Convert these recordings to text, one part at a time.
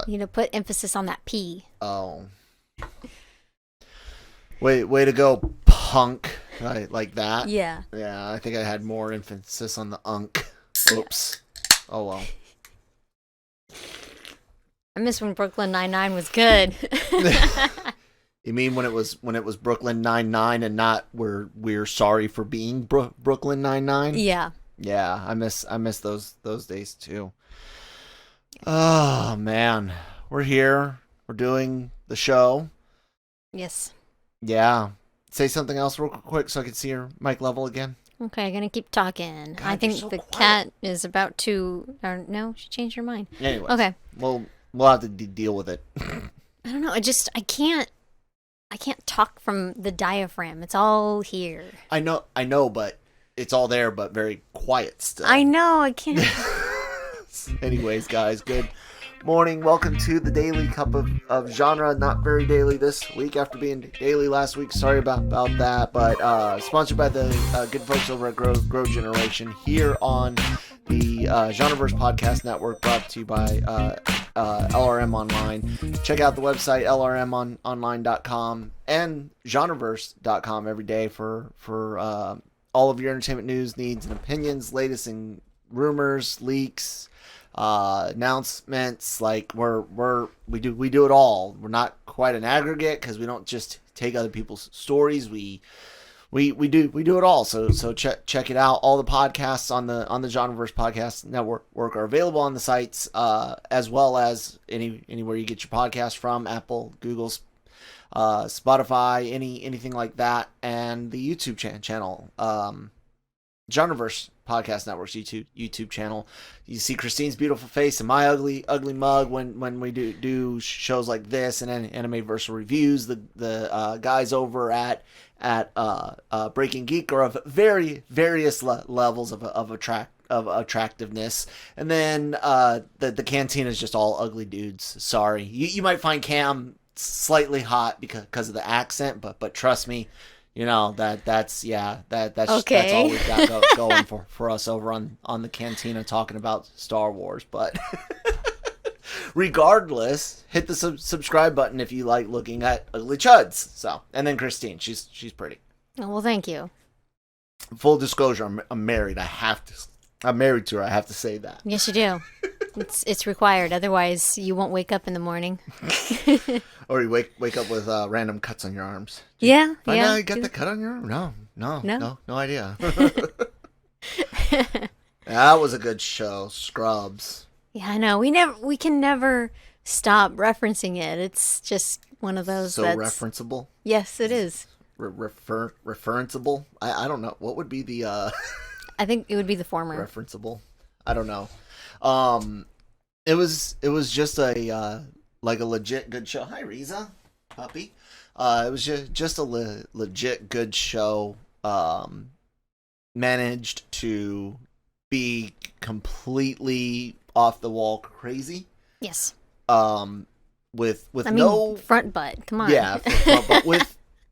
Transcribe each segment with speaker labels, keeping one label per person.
Speaker 1: What?
Speaker 2: Put emphasis on that P.
Speaker 1: Oh. Way to go, punk. Right, like that?
Speaker 2: Yeah.
Speaker 1: Yeah, I think I had more emphasis on the unk. Oops. Oh, well.
Speaker 2: I miss when Brooklyn Nine-Nine was good.
Speaker 1: You mean when it was Brooklyn Nine-Nine and not we're sorry for being Brooklyn Nine-Nine?
Speaker 2: Yeah.
Speaker 1: Yeah, I miss those days too. Oh man, we're here. We're doing the show.
Speaker 2: Yes.
Speaker 1: Yeah. Say something else real quick so I can see your mic level again.
Speaker 2: Okay, gonna keep talking.
Speaker 1: God,
Speaker 2: I think
Speaker 1: you're so
Speaker 2: the
Speaker 1: quiet.
Speaker 2: Cat is about to. Or no, she changed her mind.
Speaker 1: Anyways,
Speaker 2: Okay.
Speaker 1: We'll have to deal with it.
Speaker 2: I don't know. I can't talk from the diaphragm. It's all here.
Speaker 1: I know, but it's all there, but very quiet still.
Speaker 2: I know. I can't.
Speaker 1: Anyways, guys, good morning. Welcome to the Daily Cup of Genre. Not very daily this week after being daily last week. Sorry about that, but sponsored by the good folks over at Grow Generation here on the Genreverse Podcast Network, brought to you by LRM Online. Check out the website lrmonline.com and genreverse.com every day for all of your entertainment news, needs, and opinions, latest in rumors, leaks, announcements. Like we do it all. We're not quite an aggregate because we don't just take other people's stories. We do it all. So check it out. All the podcasts on the Genreverse Podcast Network are available on the sites, as well as anywhere you get your podcast from, Apple, Google, Spotify, anything like that, and the YouTube channel, Genreverse Podcast Network's YouTube channel. You see Christine's beautiful face and my ugly mug when we do shows like this and Anime-Versal Reviews. The guys over at Breaking Geek are of various levels of attractiveness, and then the Cantina is just all ugly dudes. Sorry, you might find Cam slightly hot because of the accent, but trust me, that's
Speaker 2: okay.
Speaker 1: That's all we've got going for us over on the Cantina, talking about Star Wars. But regardless, hit the subscribe button if you like looking at ugly chuds. So, and then Christine, she's pretty.
Speaker 2: Oh, well, thank you.
Speaker 1: Full disclosure, I'm married. I'm married to her. I have to say that.
Speaker 2: Yes, you do. It's required. Otherwise, you won't wake up in the morning.
Speaker 1: Or you wake up with random cuts on your arms.
Speaker 2: Yeah.
Speaker 1: I know you got the cut on your arm. No idea. That was a good show, Scrubs.
Speaker 2: Yeah, I know. We can never stop referencing it. It's just one of those.
Speaker 1: So referenceable. Yes,
Speaker 2: it is.
Speaker 1: Referenceable. I don't know what would be the.
Speaker 2: I think it would be the former.
Speaker 1: Referenceable. I don't know. It was just a legit good show. Hi, Riza, puppy. It was just a legit good show. Managed to be completely off the wall crazy.
Speaker 2: Yes.
Speaker 1: With no
Speaker 2: front butt. Come on.
Speaker 1: Yeah, front butt.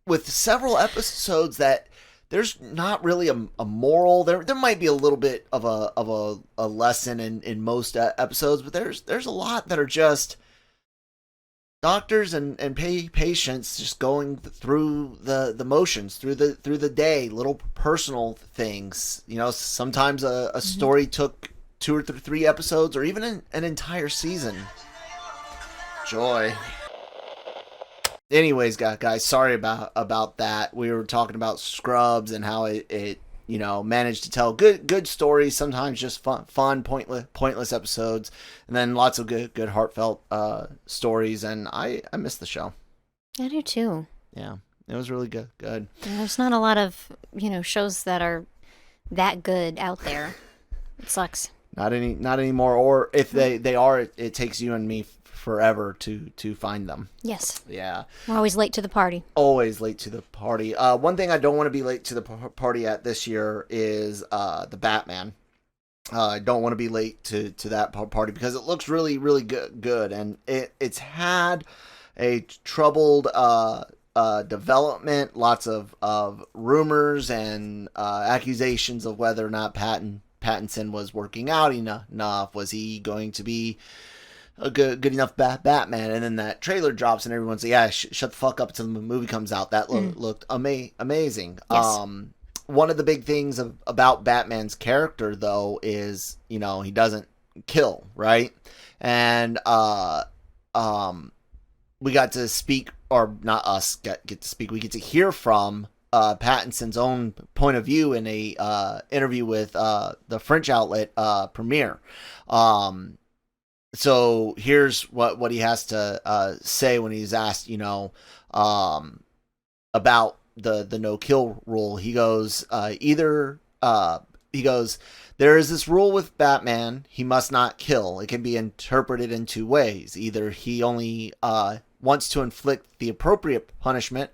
Speaker 1: with several episodes that there's not really a moral. There might be a little bit of a lesson in most episodes, but there's a lot that are just doctors and patients just going through the motions through the day, little personal things. Sometimes a story took 2 or 3 episodes, or even an entire season. Joy. Anyways, guys, sorry about that. We were talking about Scrubs and how it managed to tell good stories, sometimes just fun pointless episodes, and then lots of good heartfelt stories, and I miss the show.
Speaker 2: I do too.
Speaker 1: Yeah, it was really good.
Speaker 2: Yeah, there's not a lot of shows that are that good out there. It sucks.
Speaker 1: Not anymore, or if they are, it takes you and me forever to find them.
Speaker 2: Yes.
Speaker 1: Yeah.
Speaker 2: We're always late to the party.
Speaker 1: Always late to the party. One thing I don't want to be late to the party at this year is the Batman. I don't want to be late to that party because it looks really, really good. And it's had a troubled development, lots of rumors and accusations of whether or not Pattinson was working out enough. Was he going to be a good enough Batman, and then that trailer drops, and everyone's like, yeah, shut the fuck up until the movie comes out. That looked amazing.
Speaker 2: Yes.
Speaker 1: One of the big things about Batman's character, though, is, you know, he doesn't kill, right? And we got to speak, or not us get to speak, we get to hear from Pattinson's own point of view in a interview with the French outlet Premiere. So here's what he has to say when he's asked, you know, about the no kill rule. He goes, there is this rule with Batman, he must not kill. It can be interpreted in two ways. Either he only wants to inflict the appropriate punishment,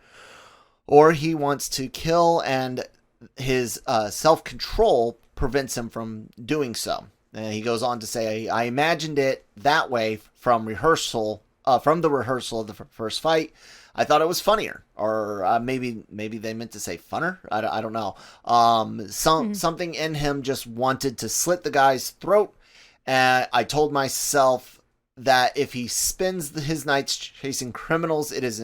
Speaker 1: or he wants to kill and his self-control prevents him from doing so. And he goes on to say, I imagined it that way from the rehearsal of the first fight. I thought it was funnier, or maybe they meant to say funner. I don't know. Something in him just wanted to slit the guy's throat, and I told myself that if he spends his nights chasing criminals, it is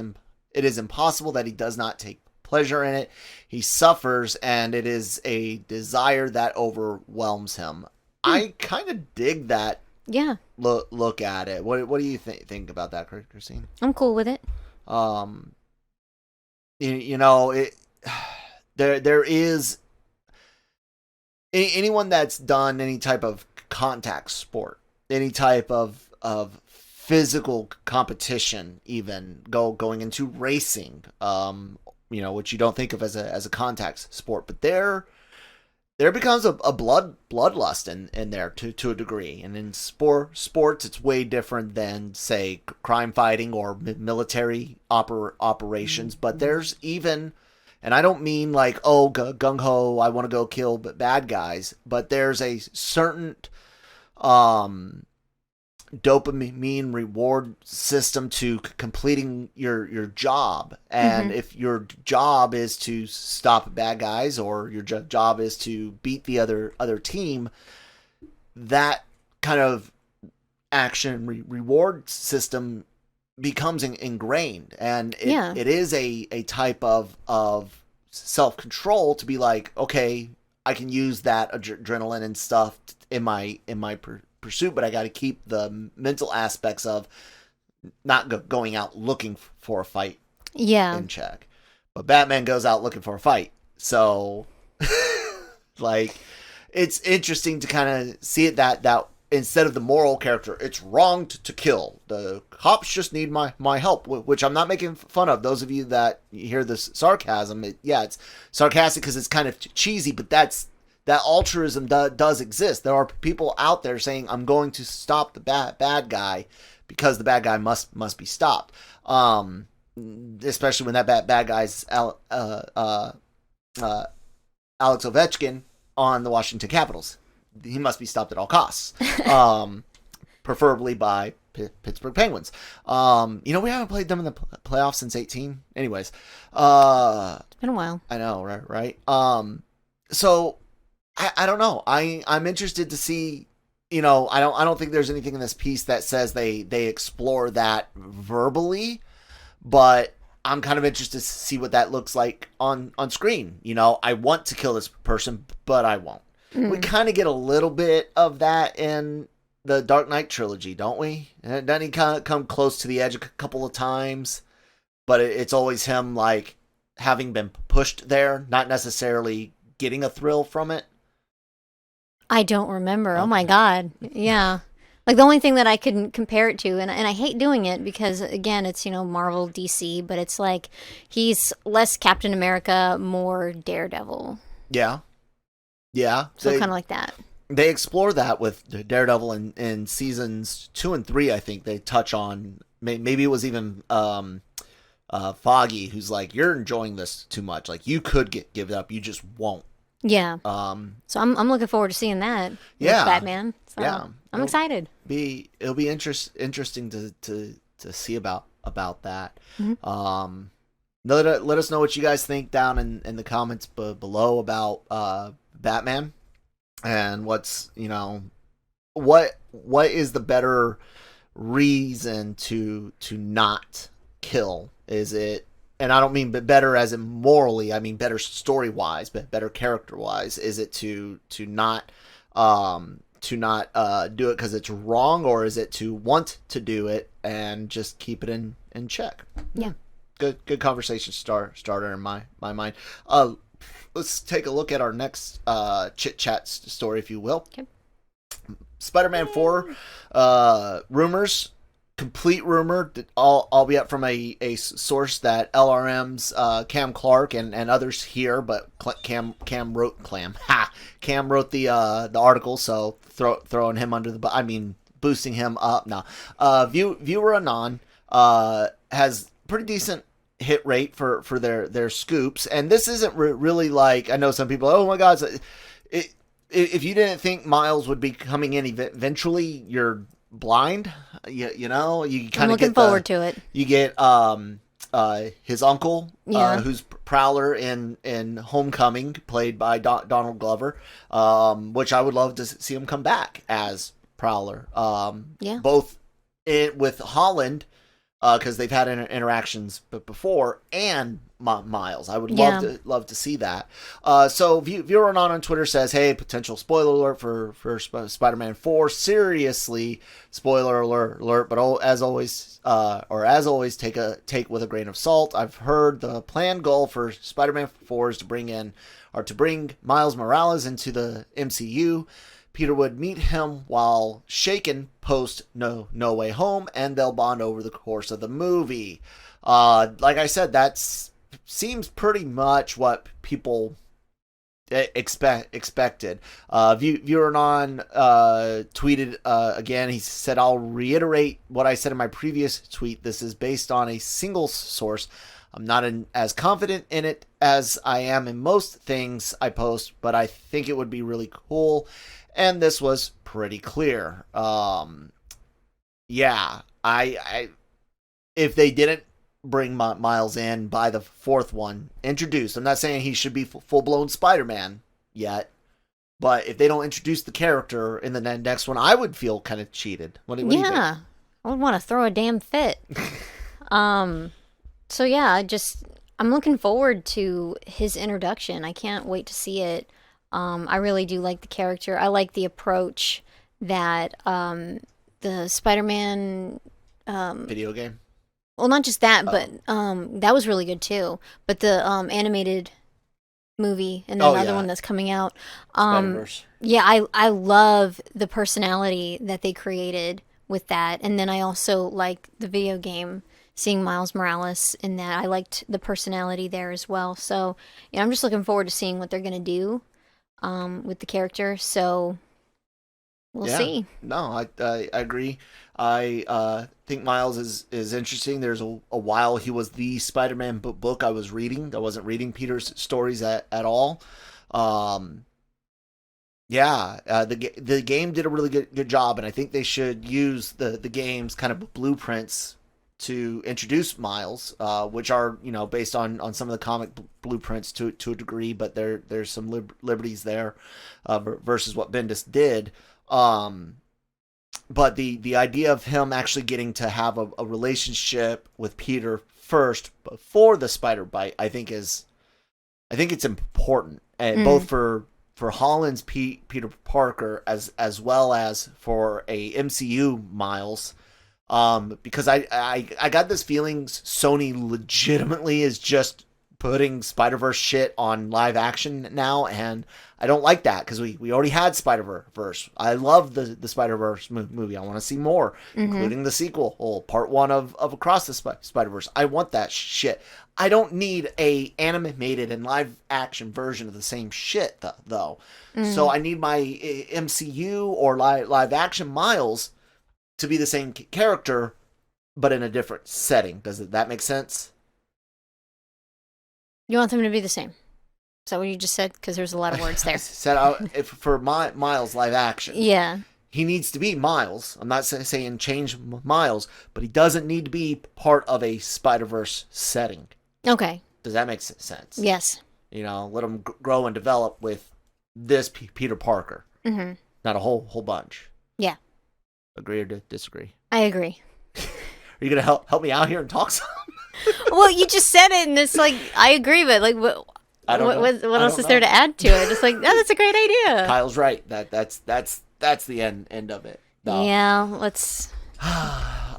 Speaker 1: impossible that he does not take pleasure in it. He suffers, and it is a desire that overwhelms him. I kind of dig that.
Speaker 2: Yeah.
Speaker 1: Look at it. What do you think about that, Christine?
Speaker 2: I'm cool with it.
Speaker 1: You know, there is anyone that's done any type of contact sport, any type of physical competition, even going into racing, you know, which you don't think of as a contact sport, but there becomes a bloodlust in there to a degree. And in sports, it's way different than, say, crime fighting or military operations. But there's even, and I don't mean like, oh, gung-ho, I want to go kill bad guys, but there's a certain dopamine reward system to completing your job. And if your job is to stop bad guys, or your job is to beat the other team, that kind of action reward system becomes ingrained, and it is a type of self-control to be like, okay, I can use that adrenaline and stuff in my pursuit, but I got to keep the mental aspects of not going out looking for a fight in check. But Batman goes out looking for a fight, so like, it's interesting to kind of see it that instead of the moral character, it's wrong to kill. The cops just need my help, which I'm not making fun of. Those of you that hear this sarcasm, it's sarcastic because it's kind of cheesy, but that altruism does exist. There are people out there saying, I'm going to stop the bad guy because the bad guy must be stopped. Especially when that bad guy's Alex Ovechkin on the Washington Capitals. He must be stopped at all costs. Preferably by Pittsburgh Penguins. We haven't played them in the playoffs since 2018. Anyways.
Speaker 2: It's been a while.
Speaker 1: I know, right? So I don't know. I'm interested to see, I don't think there's anything in this piece that says they explore that verbally, but I'm kind of interested to see what that looks like on screen. I want to kill this person, but I won't. We kind of get a little bit of that in the Dark Knight trilogy, don't we? And then he kind of come close to the edge a couple of times, but it's always him like having been pushed there, not necessarily getting a thrill from it.
Speaker 2: I don't remember. Okay. Oh my God. Yeah. Like the only thing that I can compare it to, and I hate doing it because, again, it's, Marvel, DC, but it's like he's less Captain America, more Daredevil.
Speaker 1: Yeah. Yeah.
Speaker 2: So kind of like that.
Speaker 1: They explore that with Daredevil in seasons 2 and 3, I think they touch on. Maybe it was even Foggy, who's like, you're enjoying this too much. Like, you could give it up. You just won't.
Speaker 2: Yeah. So I'm looking forward to seeing that.
Speaker 1: Yeah.
Speaker 2: With Batman. So
Speaker 1: yeah.
Speaker 2: I'm excited.
Speaker 1: It'll be interesting to see about that.
Speaker 2: Mm-hmm.
Speaker 1: Let us know what you guys think down in the comments below about Batman, and what's what is the better reason to not kill? Is it, and I don't mean better as in morally, I mean better story wise, but better character wise? Is it to not do it because it's wrong, or is it to want to do it and just keep it in check?
Speaker 2: Yeah.
Speaker 1: Good conversation starter in my mind. Let's take a look at our next chit chat story, if you will.
Speaker 2: Okay.
Speaker 1: Spider-Man 4 rumors. Complete rumor, albeit from a source that LRM's Cam Clark and others here, but Cam wrote the article, so throwing him under the boosting him up now. Viewer Anon has pretty decent hit rate for their scoops, and this isn't really like, I know some people, oh my god, if you didn't think Miles would be coming in eventually, you're blind. You know, you kind of
Speaker 2: looking forward to it.
Speaker 1: You get his uncle, who's Prowler in Homecoming, played by Donald Glover, which I would love to see him come back as Prowler. Both with Holland, because they've had interactions before, and Miles. I would love to see that. So viewer on Twitter says, "Hey, potential spoiler alert for Spider-Man 4. Seriously, spoiler alert. But as always, take with a grain of salt. I've heard the planned goal for Spider-Man 4 is to bring Miles Morales into the MCU. Peter would meet him while shaken post No Way Home, and they'll bond over the course of the movie." Like I said, seems pretty much what people expected. Viewer on tweeted again. He said, "I'll reiterate what I said in my previous tweet. This is based on a single source. I'm not as confident in it as I am in most things I post, but I think it would be really cool." And this was pretty clear. If they didn't bring Miles in by the fourth one, introduced. I'm not saying he should be full-blown Spider-Man yet, but if they don't introduce the character in the next one, I would feel kind of cheated. What do you think?
Speaker 2: I would want to throw a damn fit. So yeah, I'm looking forward to his introduction. I can't wait to see it. I really do like the character. I like the approach that the Spider-Man
Speaker 1: video game.
Speaker 2: Well, not just that, but that was really good too. But the animated movie and then another one that's coming out.
Speaker 1: Spider-Verse.
Speaker 2: Yeah, I love the personality that they created with that. And then I also like the video game, seeing Miles Morales in that. I liked the personality there as well. So yeah, I'm just looking forward to seeing what they're gonna do with the character. So we'll see.
Speaker 1: No, I agree. I think Miles is interesting. There's a while he was the Spider-Man book I was reading. I wasn't reading Peter's stories at all. The game did a really good job, and I think they should use the game's kind of blueprints to introduce Miles, which are based on some of the comic blueprints to a degree, but there's some liberties there versus what Bendis did. But the idea of him actually getting to have a relationship with Peter first before the spider bite, I think it's important, both for Holland's Peter Parker as well as for a MCU Miles, because I got this feeling Sony legitimately is just putting Spider-Verse shit on live action now, and I don't like that because we already had Spider-Verse. I love the Spider-Verse movie. I want to see more, including the sequel, part 1 of Across the Spider-Verse. I want that shit. I don't need a animated and live action version of the same shit though. So I need my MCU or live action Miles to be the same character, but in a different setting. Does that make sense?
Speaker 2: You want them to be the same? Is that what you just said? Because there's a lot of words there.
Speaker 1: If for Miles live action,
Speaker 2: yeah,
Speaker 1: he needs to be Miles. I'm not saying change Miles, but he doesn't need to be part of a Spider-Verse setting.
Speaker 2: Okay.
Speaker 1: Does that make sense?
Speaker 2: Yes.
Speaker 1: Let him grow and develop with this Peter Parker. Not a whole bunch.
Speaker 2: Yeah.
Speaker 1: Agree or disagree?
Speaker 2: I agree.
Speaker 1: Are you gonna help me out here and talk some?
Speaker 2: Well, you just said it, and it's like I agree, but like what else is there to add to it? It's like, oh, that's a great idea.
Speaker 1: Kyle's right. That's the end of it. No.
Speaker 2: Yeah, let's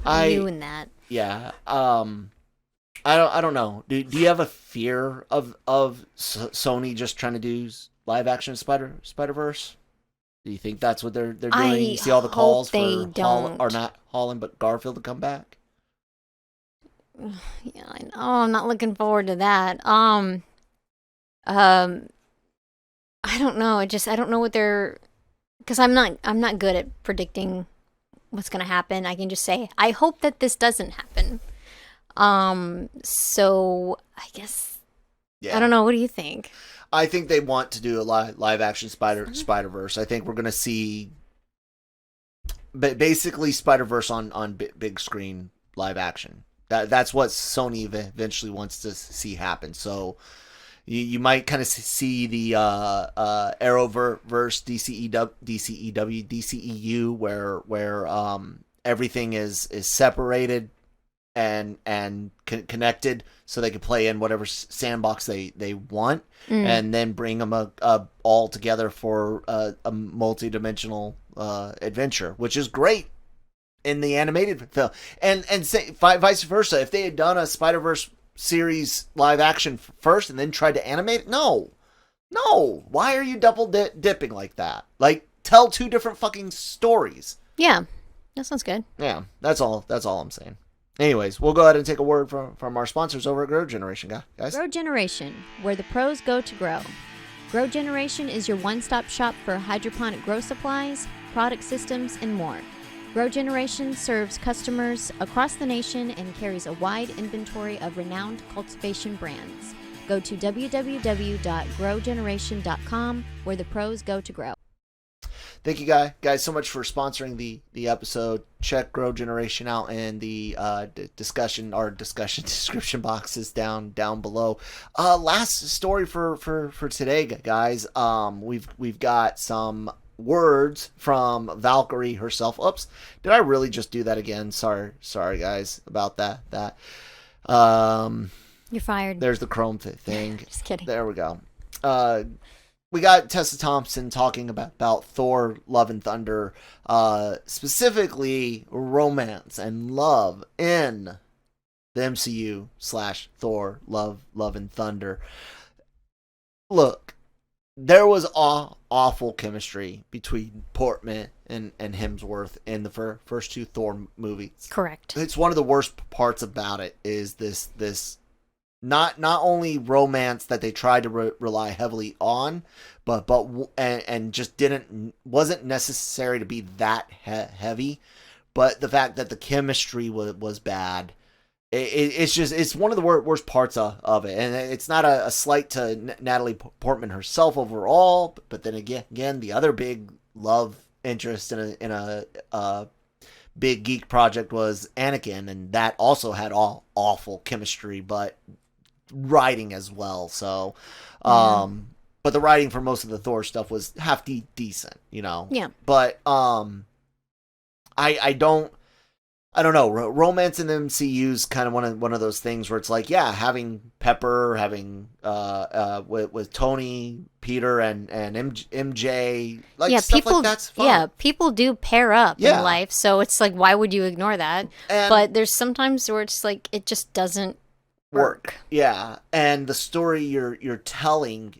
Speaker 2: ruin that.
Speaker 1: Yeah. I don't know. Do you have a fear of Sony just trying to do live action Spider-Verse? Do you think that's what they're doing? You see all the calls for not Holland but Garfield to come back?
Speaker 2: Yeah, I know. I'm not looking forward to that. I don't know. I don't know what they're, because I'm not good at predicting what's gonna happen. I can just say I hope that this doesn't happen. So I guess I don't know. What do you think?
Speaker 1: I think they want to do a live action Spider-Verse. I think we're gonna see, basically Spider-Verse on big screen live action. That's what Sony eventually wants to see happen. So you might kind of see the Arrowverse, DCEU, where everything is separated and connected, so they can play in whatever sandbox they want, and then bring them all together for a multi-dimensional adventure, which is great in the animated film. And say, vice versa, if they had done a Spider-Verse series live action first and then tried to animate it, no, why are you double dipping like that? Like, tell two different fucking stories.
Speaker 2: Yeah, that sounds good.
Speaker 1: Yeah, that's all I'm saying. Anyways, we'll go ahead and take a word from our sponsors over at Grow Generation, guys.
Speaker 3: Grow Generation, where the pros go to grow. Grow Generation is your one-stop shop for hydroponic grow supplies, product systems, and more. Grow Generation serves customers across the nation and carries a wide inventory of renowned cultivation brands. Go to www.growgeneration.com, where the pros go to grow.
Speaker 1: Thank you guys so much for sponsoring the episode. Check Grow Generation out in the discussion description boxes down below. Last story for today, guys. We've got some words from Valkyrie herself. Oops, did I really just do that again? Sorry guys about that.
Speaker 2: You're fired.
Speaker 1: There's the Chrome thing.
Speaker 2: Just kidding.
Speaker 1: There we go. We got Tessa Thompson talking about Thor, Love and Thunder, specifically romance and love in the MCU / Thor, Love and Thunder. Look, there was awful chemistry between Portman and Hemsworth in the first two Thor movies.
Speaker 2: Correct.
Speaker 1: It's one of the worst parts about it is this not only romance that they tried to rely heavily on, but just wasn't necessary to be that heavy, but the fact that the chemistry was bad. It's one of the worst parts of it, and it's not a slight to Natalie Portman herself overall, but then again the other big love interest in a big geek project was Anakin, and that also had awful chemistry, but writing as well. So, but the writing for most of the Thor stuff was half decent,
Speaker 2: Yeah.
Speaker 1: But I don't know. Romance in the MCU is kind of one of those things where it's like, yeah, having Pepper, having with Tony, Peter, and MJ, like stuff like that's fun.
Speaker 2: Yeah, people do pair up in life, so it's like, why would you ignore that? But there's sometimes where it's like it just doesn't work.
Speaker 1: Yeah, and the story you're telling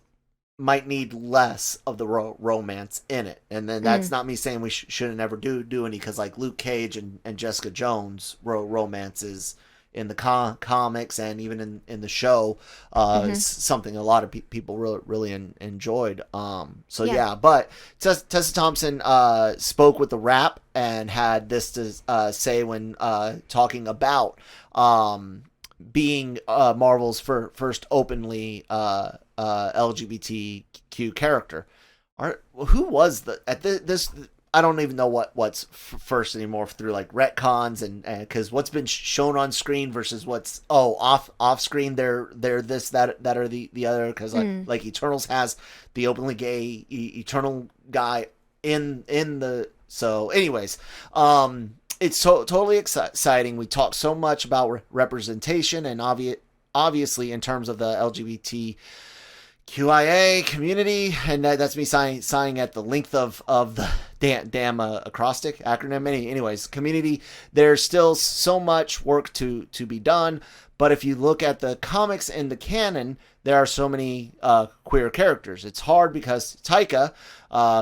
Speaker 1: might need less of the romance in it, and then that's not me saying we shouldn't ever do any, because like Luke Cage and Jessica Jones romances in the comics and even in the show is something a lot of people really enjoyed. But Tessa Thompson spoke with the Wrap and had this to say when talking about being Marvel's first openly LGBTQ character. Who was this? I don't even know what's first anymore through like retcons and because what's been shown on screen versus what's off screen. They're this that or the other, because like Eternals has the openly gay Eternal guy in the. So anyways, it's totally exciting. We talk so much about representation, and obviously in terms of the LGBTQIA community, and that's me sighing at the length of the damn acrostic acronym. Anyways, community. There's still so much work to be done. But if you look at the comics in the canon, there are so many queer characters. It's hard because Taika,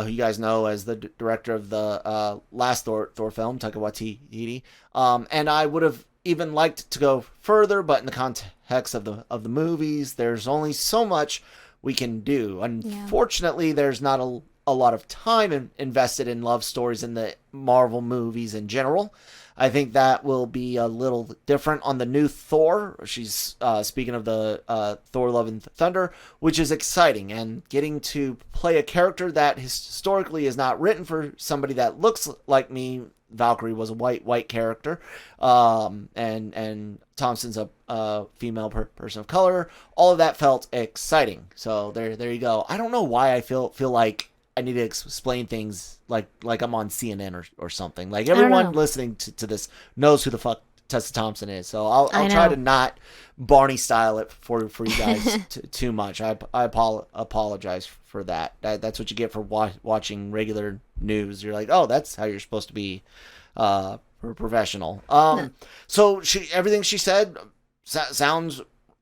Speaker 1: who you guys know as the director of the last Thor film, Taika Waititi, and I would have even liked to go further, but in the context of the movies, there's only so much we can do. Unfortunately, there's not a lot of time invested in love stories in the Marvel movies in general. I think that will be a little different on the new Thor. She's speaking of the Thor Love and Thunder, which is exciting, and getting to play a character that historically is not written for somebody that looks like me. Valkyrie was a white character, and Thompson's a female person of color. All of that felt exciting. So there you go. I don't know why I feel like I need to explain things like I'm on CNN or something. Like everyone listening to this knows who the fuck Tessa Thompson is. So I'll try to not Barney style it for you guys too much. I apologize for that. That's what you get for watching regular news. You're like, oh, that's how you're supposed to be professional. So everything she said sounds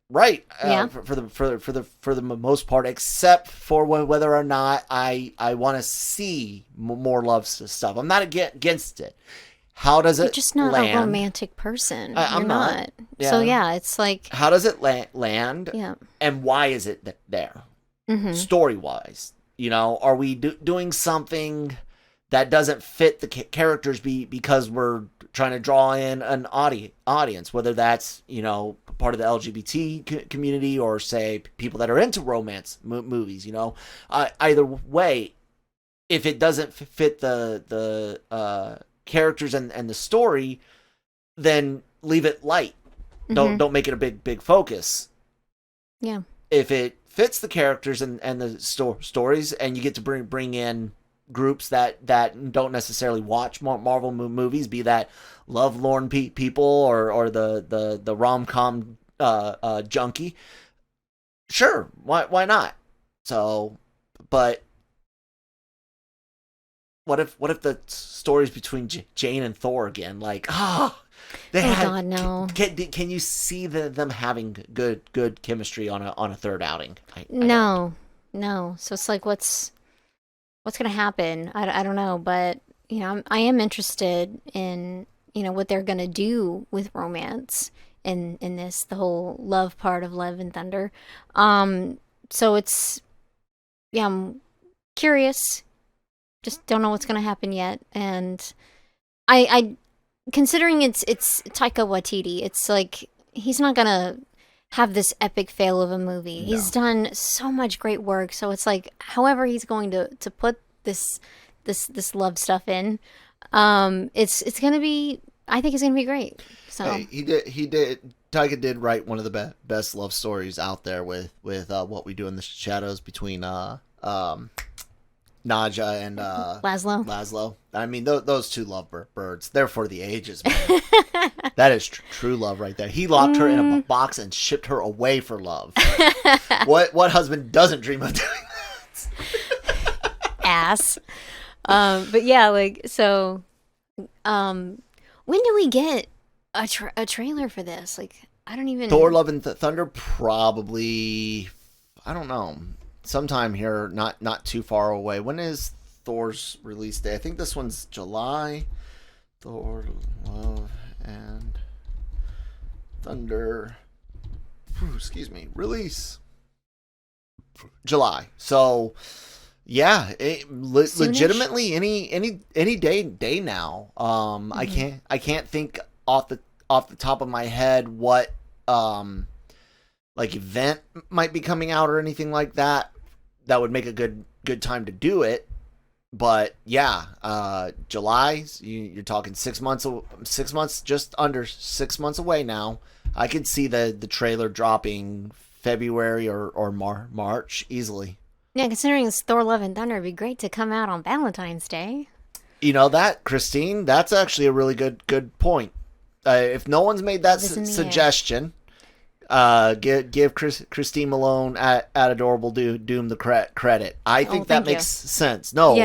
Speaker 1: right, for the most part, except for whether or not I want to see more love stuff. I'm not against it. How does it?
Speaker 2: You're just not
Speaker 1: land?
Speaker 2: A romantic person.
Speaker 1: I'm not. Yeah.
Speaker 2: So it's like,
Speaker 1: how does it land?
Speaker 2: Yeah.
Speaker 1: And why is it there?
Speaker 2: Mm-hmm.
Speaker 1: Story wise, are we doing something that doesn't fit the characters because we're trying to draw in an audience, whether that's part of the LGBT community or say people that are into romance movies. Either way, if it doesn't fit the characters and the story, then leave it light.
Speaker 2: Mm-hmm.
Speaker 1: Don't make it a big focus.
Speaker 2: Yeah.
Speaker 1: If it fits the characters and the stories, and you get to bring in groups that don't necessarily watch Marvel movies, be that lovelorn people or the rom-com junkie, sure, why not? So, but what if the stories between Jane and Thor again? Like,
Speaker 2: God, no.
Speaker 1: Can you see them having good chemistry on a third outing?
Speaker 2: No. So it's like, what's going to happen? I don't know, but I am interested in what they're going to do with romance in this, the whole love part of Love and Thunder. So it's, I'm curious. Just don't know what's going to happen yet. And I considering it's Taika Waititi, it's like he's not going to have this epic fail of a movie. No. He's done so much great work. So it's like, however he's going to put this love stuff in, it's going to be, I think it's going to be great. So
Speaker 1: he did. Taika did write one of the best love stories out there with What We Do in the Shadows between Naja and Laszlo. I mean, those two lovebirds, they're for the ages, man. That is true love right there. He locked her in a box and shipped her away for love. What husband doesn't dream of doing that?
Speaker 2: Ass. But yeah, like, so when do we get a trailer for this? Like, I don't even...
Speaker 1: Thor Love and Thunder, probably, I don't know, sometime here, not too far away. When is Thor's release day? I think this one's July. Thor Love and Thunder, release July. So yeah, legitimately any day now. Mm-hmm. I can't think off the top of my head what like event might be coming out or anything like that would make a good time to do it. But yeah, July, you're talking 6 months, just under 6 months away now. I could see the trailer dropping February or March easily.
Speaker 2: Yeah, considering it's Thor Love and Thunder, it'd be great to come out on Valentine's Day.
Speaker 1: You know that, Christine? That's actually a really good point. If no one's made that suggestion, give Christine Malone at Adorable Doom the credit. I think that makes sense. No,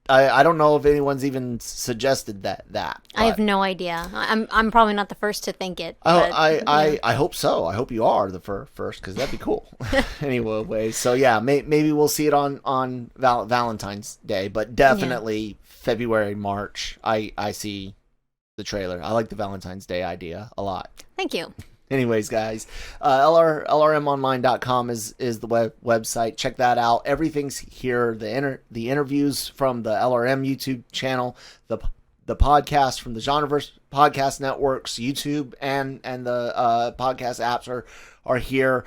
Speaker 1: I don't know if anyone's even suggested that.
Speaker 2: I have no idea. I'm probably not the first to think it.
Speaker 1: I hope so. I hope you are the first, because that'd be cool. Anyway, so yeah, maybe we'll see it on Valentine's Day, but definitely February, March. I see the trailer. I like the Valentine's Day idea a lot.
Speaker 2: Thank you.
Speaker 1: Anyways, guys, LRMonline.com is the website. Check that out. Everything's here. The interviews from the LRM YouTube channel, the podcast from the Genreverse podcast networks, YouTube, and the podcast apps are here.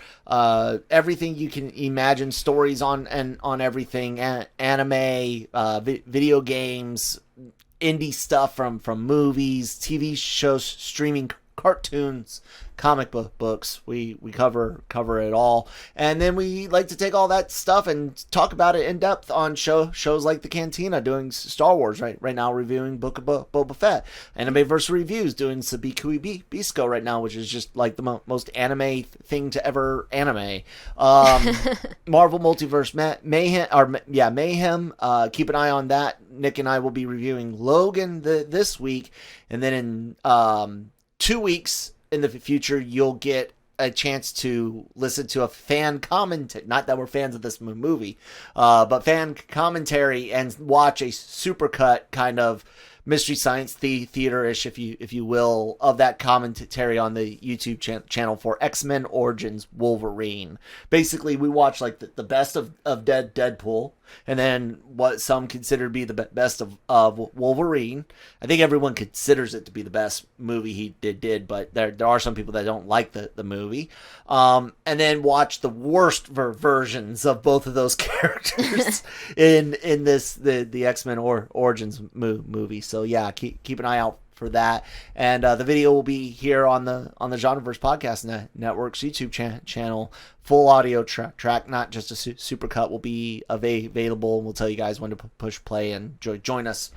Speaker 1: Everything you can imagine, stories on everything, anime, video games, indie stuff from movies, TV shows, streaming, cartoons, comic books. We cover it all, and then we like to take all that stuff and talk about it in depth on shows like the Cantina, doing Star Wars right now, reviewing Book of Boba Fett, Anime-Versal Reviews, doing Sabikui Bisco right now, which is just like the most anime thing to ever anime. Marvel Multiverse Mayhem. Keep an eye on that. Nick and I will be reviewing Logan this week, and then in 2 weeks in the future, you'll get a chance to listen to a fan commentary. Not that we're fans of this movie, but fan commentary, and watch a supercut kind of Mystery Science Theater-ish, if you will, of that commentary on the YouTube channel for X-Men Origins Wolverine. Basically, we watch like the best of Deadpool, and then what some consider to be the best of Wolverine. I think everyone considers it to be the best movie he did, but there are some people that don't like the movie. And then watch the worst versions of both of those characters in the X-Men Origins movie. So yeah, keep an eye out for that, and the video will be here on the Genreverse Podcast Network's YouTube channel. Full audio track, not just a supercut, will be available, and we'll tell you guys when to push play and join us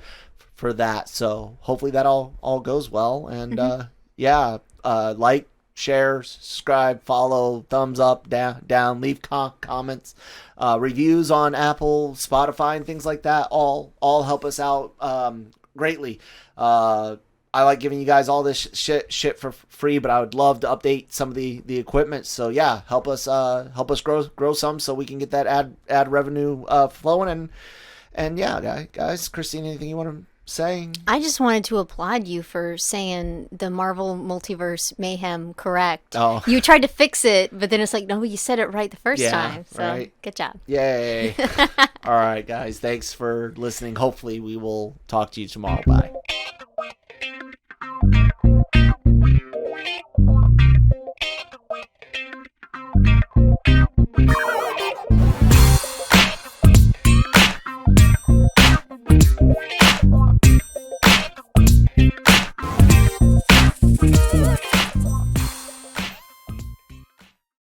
Speaker 1: for that. So hopefully that all goes well, and like, share, subscribe, follow, thumbs up, down, leave comments, reviews on Apple, Spotify, and things like that. All help us out greatly. I like giving you guys all this shit for free, but I would love to update some of the equipment. So yeah, help us grow some, so we can get that ad revenue flowing. And yeah, guys, Christine, anything you want to say?
Speaker 2: I just wanted to applaud you for saying the Marvel Multiverse Mayhem correct.
Speaker 1: Oh.
Speaker 2: You tried to fix it, but then it's like, no, you said it right the first time. So
Speaker 1: right.
Speaker 2: Good job.
Speaker 1: Yay. All right, guys, thanks for listening. Hopefully we will talk to you tomorrow. Bye.